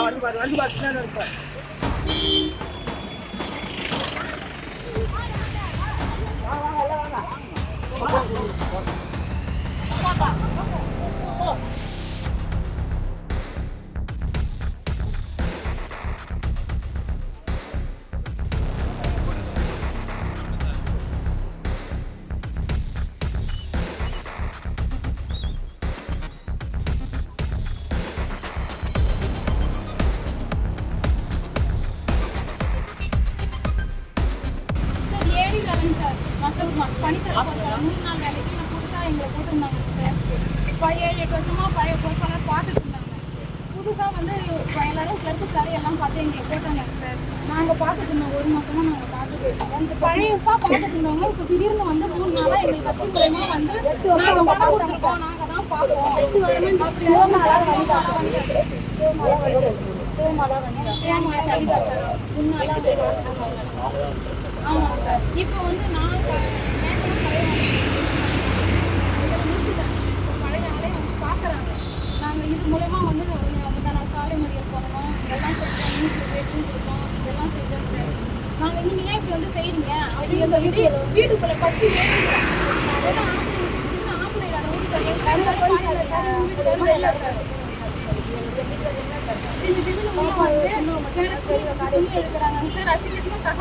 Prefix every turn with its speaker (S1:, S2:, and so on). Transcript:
S1: வண்டி பாரு
S2: பணித்தர 3 நாள் வேலைக்கு நான் புதுசாக எங்களை போட்டிருந்தாங்க சார். 7-8 வருஷமாக பழைய பொறுப்பாளர் பார்த்துட்டு இருந்தாங்க. புதுசாக வந்து எல்லாரும் கிளர்க்கு சார் எல்லாம் பார்த்து எங்களை போட்டாங்க சார். நாங்கள் பார்த்துட்டு இருந்தோம், 1 மாதமாக நாங்கள் பார்த்துட்டு இருக்கோம். இந்த பழையப்பா பார்த்துட்டு இருந்தவங்க இப்போ திடீர்னு வந்து 3 நாளாக எங்களுக்கு கட்சி மூலமாக வந்து நாங்கள் பணம் கொடுத்துருக்கோம், நாங்கள் தான் பார்ப்போம். ஆமாம் சார். இப்போ வந்து நான் பழைய ஆளே வந்து பார்க்குறாங்க. நாங்கள் இது மூலமா வந்து நான் சாலை மறியல் போடணும், இதெல்லாம் கொடுத்தோம், இதெல்லாம் செஞ்சோம் சார். நாங்கள் நீங்கள் ஏன் இப்படி வந்து செய்றீங்க அப்படின்னு சொல்லிட்டு வீட்டுக்குள்ளே பற்றி எடுக்கிறாங்க சார். அசிங்கமாக